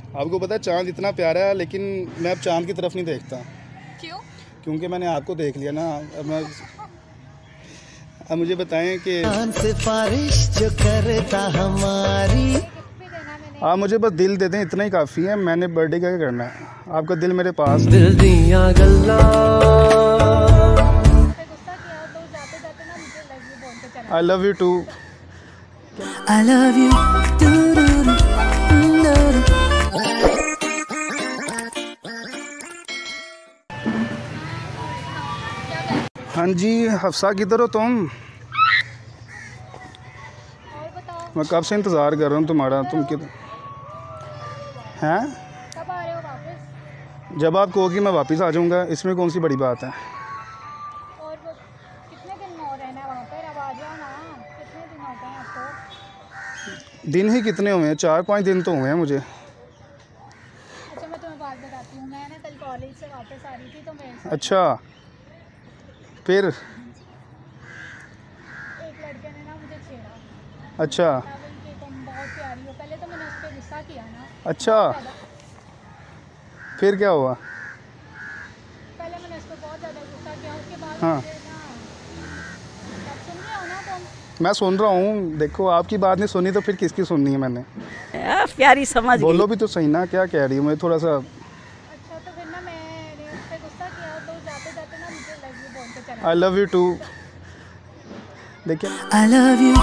आपको पता है चांद इतना प्यारा है, लेकिन मैं अब चांद की तरफ नहीं देखता। क्यों? क्योंकि मैंने आपको देख लिया ना। अब मुझे बताएं कि सिफारिश जो करता हमारी, आप मुझे बस दिल दे दें, इतना ही काफ़ी है। मैंने बर्थडे का क्या करना है, आपका दिल मेरे पास। दिल दिया गल्ला I love you too. I love you. हाँ जी हफ्सा, किधर हो तुम? मैं कब से इंतज़ार कर रहा हूँ तुम्हारा। तुम किधर हैं? कब आ रहे हो वापस? जब आप कहोगी मैं वापस आ जाऊँगा, इसमें कौन सी बड़ी बात है। और कितने दिन और रहना है वहाँ पर? अब आ जाओ ना। कितने दिन हो गए आपको? दिन ही कितने हुए हैं, 4-5 दिन तो हुए हैं मुझे। अच्छा मैं तुम्हें बात बताती हूँ। मैं ना कल कॉलेज से वापस आ रही थी तो मैं अच्छा फिर एक लड़के ने ना मुझे छेड़ा। अच्छा कि तुम बहुत प्यारी हो। पहले तो मैंने उस पर गुस्सा किया ना। अच्छा फिर क्या हुआ? पहले मैंने उस पर बहुत ज़्यादा गुस्सा किया। उसके बाद हाँ मुझे ना, अब सुन रहे हो ना तुम? मैं सुन रहा हूँ। देखो आपकी बात नहीं सुनी तो फिर किसकी सुननी है मैंने? प्यारी समझ बोलो भी तो सही ना, क्या कह रही हूँ मैं थोड़ा सा। अच्छा तो फिर ना मैंने उस पर गुस्सा किया तो जाते जाते ना मुझे लव यू बोल के चला। I love you too. देखिए I love you,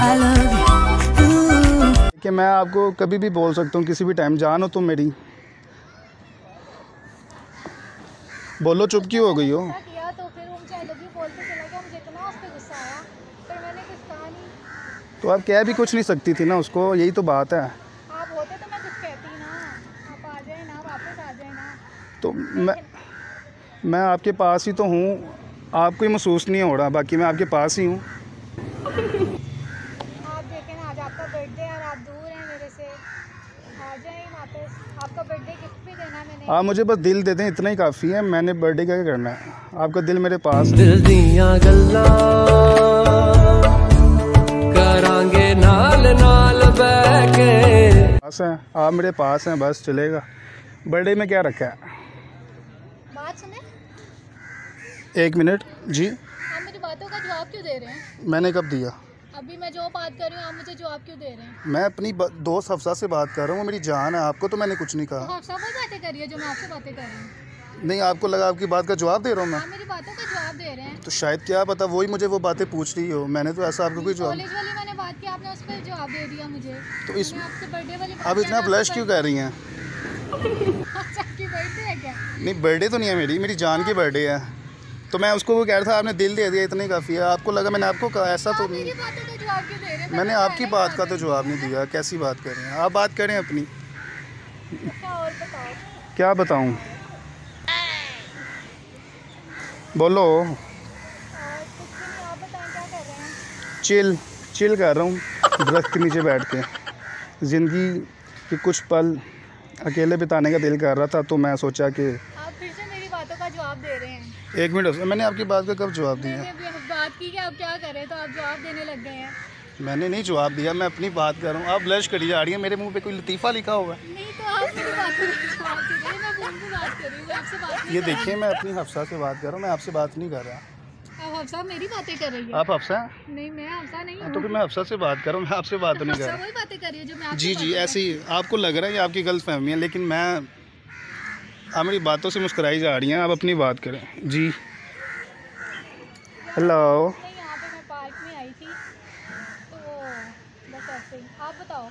I love you. कि मैं आपको कभी भी बोल सकता हूँ, किसी भी टाइम। जान हो तुम मेरी, बोलो चुप क्यों हो गई हो? गुस्सा किया तो फिर वो मुझे आई लव यू बोल के चला गया। मुझे इतना उस पर गुस्सा आया पर मैंने कुछ कहा नहीं। तो आप कह भी कुछ नहीं सकती थी ना उसको, यही तो बात है। आप होते तो मैं कुछ कहती ना। आप आ जाए ना, वापस आ जाए ना। तो मैं आपके पास ही तो हूँ, आपको ही महसूस नहीं हो रहा, बाकी मैं आपके पास ही हूँ। आप देखें ना, आज आपका बर्थडे है और आप दूर हैं मेरे से। आ जाए वापस। आपका बर्थडे गिफ्ट भी देना मैंने। आप मुझे बस दिल दे दें, इतना ही काफ़ी है। मैंने बर्थडे का क्या करना है, आपका दिल मेरे पास। दिल दिया गल्ला करांगे नाल नाल बैके। पास हैं आप, मेरे पास हैं, बस चलेगा। बर्थडे में क्या रखा है? बात सुने। 1 मिनट जी। आप मेरी बातों का जवाब क्यों दे रहे हैं? मैंने कब दिया? अभी मैं जो बात कर रही हूँ आप मुझे जवाब क्यों दे रहे हैं? मैं अपनी दोस्त हफ्सा से बात कर रहा हूँ, वो मेरी जान है। आपको तो मैंने कुछ नहीं तो कहा। आप सब वही बातें करिए जो मैं आपसे बातें कर रही हूँ। नहीं, आपको लगा आपकी बात का जवाब दे रहा हूँ मैं? आप मेरी बातों का जवाब दे रहे हैं। तो शायद क्या पता वही मुझे वो बातें पूछ रही हो। मैंने तो ऐसा आपको कोई जवाब। कॉलेज वाली मैंने बात की, आपने उस पर जवाब दे दिया मुझे। तो इस मैंने आपसे बर्थडे वाली बात आप की, इतना आपने ब्लश आपसे क्यों कर रही हैं? अच्छा, आपकी बर्थडे है क्या? नहीं बर्थडे तो नहीं है मेरी जान की बर्थडे है। तो मैं उसको वो कह रहा था, आपने दिल दे दिया, इतना ही काफ़ी है। आपको लगा मैंने आपको कहा, ऐसा तो आप नहीं। मेरी बातों का जवाब क्यों दे रहे हैं? मैंने आपकी बात का तो जवाब नहीं दिया। कैसी बात कर रहे हैं आप? बात करें अपनी। अच्छा और बताओ। क्या बताऊं? बोलो। और कुछ नहीं, आप बताएं क्या कर रहे हैं? चिल कर रहा हूँ दरख्त के नीचे बैठ के। ज़िंदगी के कुछ पल अकेले बिताने का दिल कर रहा था, तो मैं सोचा कि आप फिर से मेरी बातों का जवाब दे रहे हैं। 1 मिनट, मैंने आपकी बात का कब जवाब दिया? मैंने बात की कि आप क्या करें तो आप जवाब देने लग गए हैं। मैंने नहीं जवाब दिया, मैं अपनी बात कर रहा हूँ। आप ब्लश करी जा रही हैं, मेरे मुंह पे कोई लतीफ़ा लिखा हुआ है। नहीं तो आप मेरी बातों का जवाब दे रहे हैं। मैं फोन पे बात कर रही हूँ, आपसे बात नहीं ये कर रही। देखिए, मैं अपनी हफ्सा से बात कर रहा हूँ, मैं आपसे बात नहीं कर रहा। आप हफ्सा मेरी बातें कर रही है। आप हफ्सा हैं? नहीं मैं हफ्सा नहीं हूँ। तो फिर मैं हफ्सा से बात कर रहा हूँ, मैं आपसे बात नहीं कर हफ्सा रहा। वही बातें कर रही है जो मैं आपसे जी बातें जी, कर ऐसे ही आपको लग रहा है ये आपकी गलत फहमी है, लेकिन मैं, आप मेरी बातों से मुस्कुराई जा रही हैं। आप अपनी बात करें जी। हेलो। नहीं, यहाँ पे मैं पार्क में आई थी तो बस ऐसे ही। आप बताओ।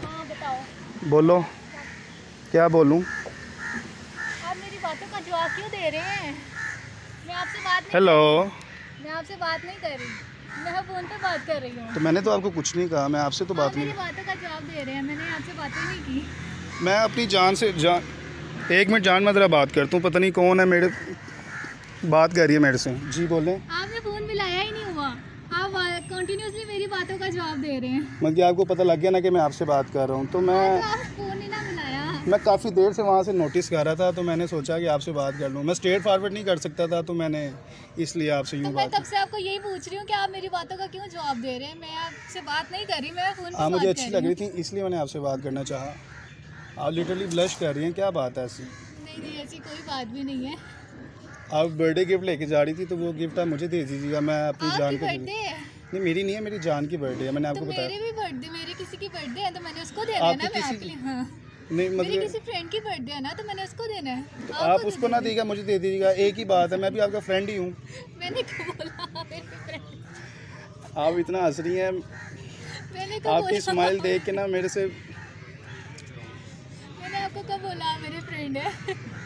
हाँ बताओ। बोलो, क्या बोलूँ? आप मेरी बातों का जवाब क्यों दे रहे हैं? मैं आपसे बात नहीं हेलो। मैं आपसे बात नहीं कर रही, मैं फ़ोन पे बात कर रही हूँ। तो मैंने तो आपको कुछ नहीं कहा, मैं आपसे तो बात आप नहीं। मेरी बातों का जवाब दे रहे हैं, मैंने आपसे बातें नहीं की। मैं अपनी जान से 1 मिनट जान, मैं ज़रा बात करता हूँ। पता नहीं कौन है मेरे बात कर रही है मेरे से। जी बोलें। आपने फ़ोन मिलाया ही नहीं हुआ, आप कंटिन्यूसली मेरी बातों का जवाब दे रहे हैं। मतलब आपको पता लग गया ना कि मैं आपसे बात कर रहा हूँ, तो मैं तो आप फ़ोन ही ना मिलाया। मैं काफ़ी देर से वहाँ से नोटिस कर रहा था, तो मैंने सोचा कि आपसे बात कर लूँ। मैं स्ट्रेट फॉरवर्ड नहीं कर सकता था, तो मैंने इसलिए आपसे यूँ मैं तब से आपको यही पूछ रही हूँ कि आप मेरी बातों का क्यों जवाब दे रहे हैं। मैं आपसे बात नहीं कर रही, मैं फ़ोन पे मुझे अच्छी लग रही थी, इसलिए मैंने आपसे बात करना चाहा। आप लिटरली ब्लश कर रही हैं, क्या बात है ऐसी? नहीं, ऐसी कोई बात भी नहीं है। आप बर्थडे गिफ्ट लेके जा रही थी, तो वो गिफ्ट आप मुझे दे दीजिएगा, मैं अपनी जान को नहीं, मेरी नहीं है, मेरी जान की बर्थडे है, मैंने आपको बताया। मेरी भी बर्थडे, मेरी किसी की बर्थडे है तो मैंने उसको देना है ना। मैं आपके लिए, हाँ नहीं मतलब मेरी किसी फ्रेंड की बर्थडे है ना, तो मैंने उसको देना है। तो आप उसको ना दीजिएगा, मुझे दे दीजिएगा, एक ही बात है, मैं भी आपका फ्रेंड ही हूँ। मैंने कब बोला मेरी फ्रेंड? आप इतना हंस रही हैं, आपकी स्माइल देख के ना मेरे से। मैंने आपको कब बोला मेरे फ्रेंड है?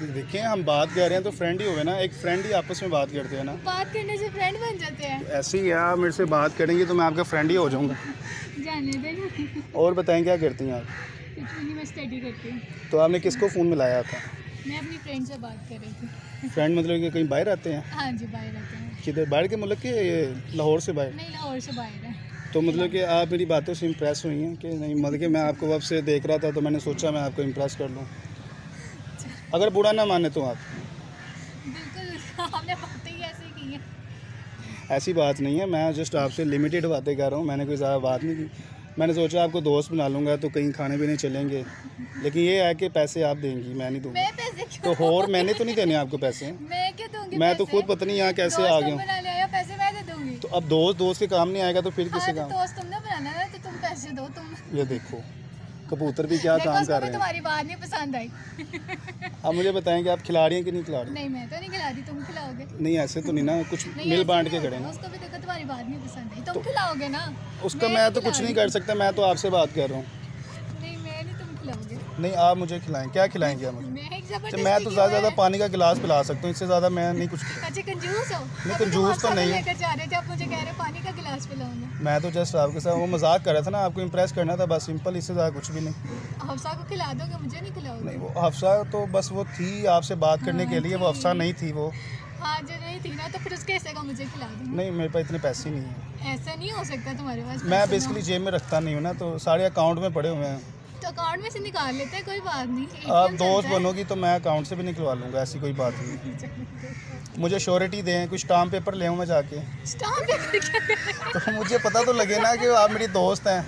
देखिए हम बात कर रहे हैं तो फ्रेंड ही हो गए ना, एक फ्रेंड ही आपस में बात करते हैं ना। बात करने से फ्रेंड बन जाते हैं। तो ऐसे ही है, आप मेरे से बात करेंगी तो मैं आपका फ्रेंड ही हो जाऊँगा। जाने देना। और बताएं क्या करती हैं आप? कुछ नहीं, मैं स्टडी करती हूँ। तो आपने किसको फ़ोन मिलाया था? मैं अपनी फ्रेंड से बात कर रही थी। फ्रेंड मतलब कि कहीं बाहर रहते हैं? हाँ जी, बाहर रहते हैं। किधर, बाहर के मुल्क के, लाहौर से बाहर? नहीं, लाहौर से बाहर है। तो मतलब कि आप मेरी बातों से इम्प्रेस हुई हैं कि नहीं? मतलब कि मैं आपको अब से देख रहा था तो मैंने सोचा मैं आपको इम्प्रेस कर लूँ। अगर बुरा ना माने तो आप? बिल्कुल, आपने बातें ही ऐसे की हैं। ऐसी बात नहीं है, मैं जस्ट आपसे लिमिटेड बातें कर रहा हूँ, मैंने कोई ज़्यादा बात नहीं की। मैंने सोचा आपको दोस्त बना लूँगा तो कहीं खाने पीने चलेंगे, लेकिन ये है कि पैसे आप देंगी, मैं नहीं दूँगा। मैं पैसे क्यों? तो और मैंने तो नहीं देने आपको पैसे। मैं क्यों दूँगी? मैं तो खुद पता नहीं यहाँ कैसे आ गया हूँ। पैसे मैं दे दूँगी। तो अब दोस्त के काम नहीं आएगा तो फिर किसी काम? दोस्त तुमने बनाना है तो तुम पैसे दो। तुम ये देखो कबूतर भी क्या काम कर रहे हैं। तुम्हारी बात नहीं पसंद आई। अब मुझे बताएं कि आप खिला रही हैं कि नहीं खिला रही? नहीं, मैं तो नहीं खिला रही, तुम खिलाओगे। नहीं ऐसे तो नहीं ना, कुछ मिल बांट के करें। उसको भी देखो, तुम्हारी बात नहीं पसंद आई, तुम खिलाओगे ना। उसका मैं तो कुछ नहीं कर सकता, मैं तो आपसे बात कर रहा हूँ। नहीं, मैं नहीं, तुम खिलाओगे। नहीं, आप मुझे खिलाएं, क्या खिलाएंगे आप मुझे? मैं तो ज़्यादा पानी का गिलास पिला सकता हूँ, इससे ज़्यादा मैं नहीं कुछ। अच्छा, कंजूस हो? नहीं, कंजूस तो नहीं। लेकर जा रहे थे, आप मुझे कह रहे पानी का गिलास पिलाऊंगा। मैं तो जस्ट आपके साथ वो मजाक कर रहा था ना, आपको इम्प्रेस करना था बस, सिंपल, इससे ज़्यादा कुछ भी नहीं। हफ्सा को खिला दोगे, मुझे नहीं खिलाओगे? नहीं, वो हफ्सा तो बस वो थी आपसे बात करने के लिए, वो हफ्सा नहीं थी वो। हाँ, जो नहीं थी ना, तो फिर उसके हिस्से का मुझे खिला दो। नहीं, मेरे पास इतने पैसे नहीं हैं। ऐसा नहीं हो सकता तुम्हारे पास। मैं बेसिकली जेब में रखता नहीं हूँ ना, तो सारे अकाउंट में पड़े हुए हैं। तो अकाउंट में से निकाल लेते हैं, कोई बात नहीं। आप दोस्त बनोगी तो मैं अकाउंट से भी निकलवा लूँगा, ऐसी कोई बात नहीं। मुझे श्योरिटी दें, कुछ स्टाम्प पेपर ले आऊँ मैं जाके। Stamp paper? तो मुझे पता तो लगे ना कि आप मेरी दोस्त हैं।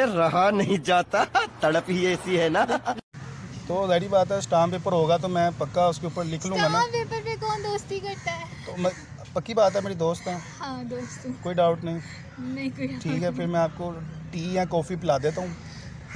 रहा नहीं जाता, तड़प ही ऐसी है ना। तो ज़ाहिर बात है, स्टाम्प पेपर होगा तो मैं पक्का उसके ऊपर लिख लूँगा ना। स्टाम्प पेपर पे कौन दोस्ती करता है? तो मैं पक्की बात है, मेरी दोस्त हैं। हाँ, दोस्त। कोई डाउट नहीं। नहीं, कोई ठीक है, फिर मैं आपको टी या कॉफ़ी पिला देता हूँ,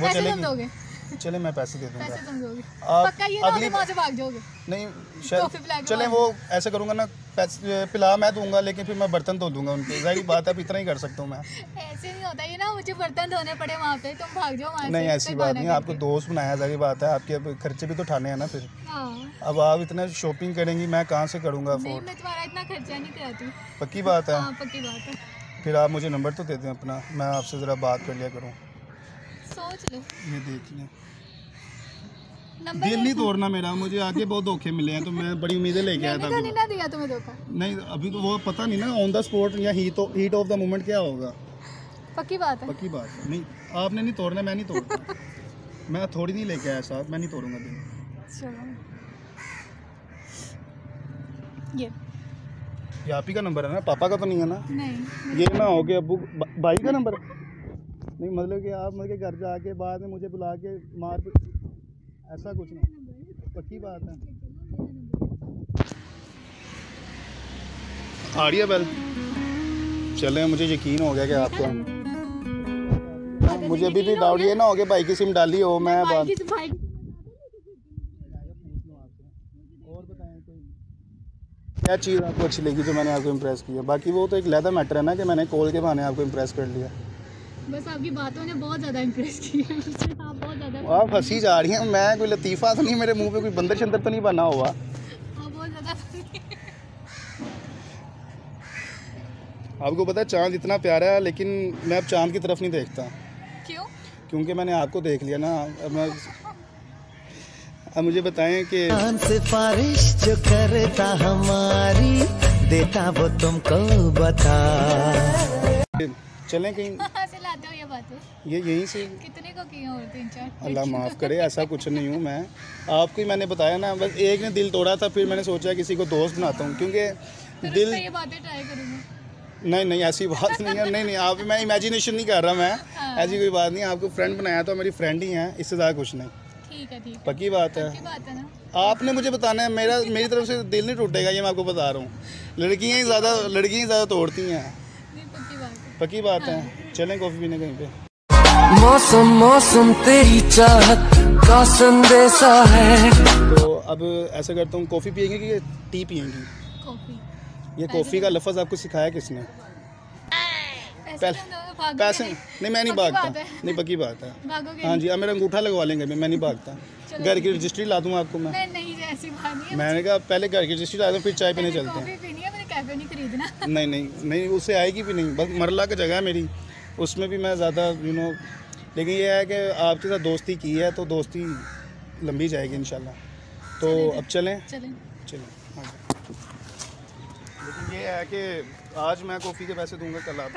वो चलेगी? चले, मैं पैसे दे दूँगा। पैसे तुम दोगे? आप पक्का ये ना वहाँ से भाग जाओगे? नहीं, कॉफ़ी पिला शायद के चले, भाग वो ऐसा करूँगा ना, पैसे पिला मैं दूंगा, लेकिन फिर मैं बर्तन धो दूंगा उनके। ज़ाहिर बात है, अब इतना ही कर सकता हूँ मैं। ऐसे नहीं होता ये ना, मुझे बर्तन धोने पड़े वहाँ पे, तुम भाग जाओ वहाँ से। नहीं, ऐसी बात नहीं, आपको दोस्त बनाया, ज़ाहिर बात है, आपके अब खर्चे भी तो उठाने हैं ना फिर। हाँ। अब आप इतना शॉपिंग करेंगी, मैं कहाँ से करूँगा अफोर्ड? मैं तुम्हारा इतना खर्चा नहीं कराती। पक्की बात है? हाँ, पक्की बात है। फिर आप मुझे नंबर तो दे दें अपना, मैं आपसे ज़रा बात कर लिया करूँ। सोच लो। ये देख लें, नंबर दिल नहीं तोड़ना मेरा, मुझे आगे बहुत धोखे मिले हैं, तो मैं बड़ी उम्मीदें लेके आया था। नहीं ना दिया तुम्हें धोखा? नहीं, अभी तो वो पता नहीं ना, ऑन द स्पॉट या हीट ऑफ द मोमेंट क्या होगा। पक्की बात है? पक्की बात है। नहीं, आपने नहीं तोड़ना, मैं नहीं तोड़ता। मैं थोड़ी नहीं लेके आया साथ, मैं नहीं तोड़ूंगा दिल। चलो, ये आप ही का नंबर है ना, पापा का तो नहीं है ना? नहीं। ये ना हो गया अब्बू भाई का नंबर? नहीं, मतलब कि आप मतलब घर जाके बाद में मुझे बुला के मार, ऐसा कुछ नहीं। पक्की बात है? आ रही है बेल? चले, मुझे यकीन हो गया कि आपको, मुझे अभी भी डाउट ये ना हो गया भाई की सिम डाली हो। मैं बात और बताएं, कोई क्या चीज़ आपको अच्छी लगी जो मैंने आपको इम्प्रेस किया? बाकी वो तो एक लहदा मैटर है ना कि मैंने कॉल के बहाने आपको इम्प्रेस कर लिया। बस आपकी बातों ने बहुत ज़्यादा इम्प्रेस किया। आप बहुत ज़्यादा, आप हंसी जा रही हैं, मैं कोई लतीफ़ा तो नहीं, मेरे मुंह पे कोई बंदर शंदर तो नहीं बना हुआ? बहुत ज़्यादा। आपको पता है चांद इतना प्यारा है, लेकिन मैं अब चांद की तरफ नहीं देखता। क्यों? क्योंकि मैंने आपको देख लिया ना। अब मुझे बताएं कि सिफारिश जो करता हमारी, देता वो तुमको बता। चलें कहीं? कहाँ से लाते हो ये बात? बात है? ये यहीं से कितने को किए और 3-4? अल्लाह माफ़ करे, ऐसा कुछ नहीं हूँ मैं। आपको ही मैंने बताया ना, बस एक ने दिल तोड़ा था, फिर मैंने सोचा किसी को दोस्त बनाता हूँ, क्योंकि दिल ये बातें ट्राई करूँगा। नहीं ऐसी बात नहीं है। नहीं आप, मैं इमेजिनेशन नहीं कर रहा मैं। ऐसी कोई बात नहीं, आपको फ्रेंड बनाया तो मेरी फ्रेंड ही है, इससे ज़्यादा कुछ नहीं। ठीक है पक्की बात है। ना? आपने मुझे बताना है, मेरी तरफ से दिल नहीं टूटेगा, ये मैं आपको बता रहा हूँ। लड़कियाँ ही ज़्यादा तोड़ती हैं। पक्की बात है। चलें कॉफ़ी पीने कहीं पे। मौसम तेरी चाहत का संदेशा है। तो अब ऐसा करता हूँ, कॉफ़ी पियेंगे कि टी पियेंगी? कॉफ़ी। ये कॉफ़ी का लफ्ज़ आपको सिखाया किसने? पैसे नहीं, मैं नहीं भागता। नहीं, पक्की बात है। हाँ जी, अब मेरा अंगूठा लगवा लेंगे, मैं नहीं भागता। घर की रजिस्ट्री ला दूँगा आपको मैं। नहीं ऐसी बात नहीं है। मैंने कहा पहले घर की रजिस्ट्री ला दूँ, फिर चाय पीने चलते हैं। नहीं खरीदना। नहीं उससे आएगी भी नहीं, बस मरला का जगह है मेरी, उसमें भी मैं ज़्यादा लेकिन ये है कि आपके साथ दोस्ती की है तो दोस्ती लंबी जाएगी इंशाल्लाह। तो अब चलें। हाँ जी। लेकिन ये है कि आज मैं कॉफ़ी के पैसे दूंगा, कल आप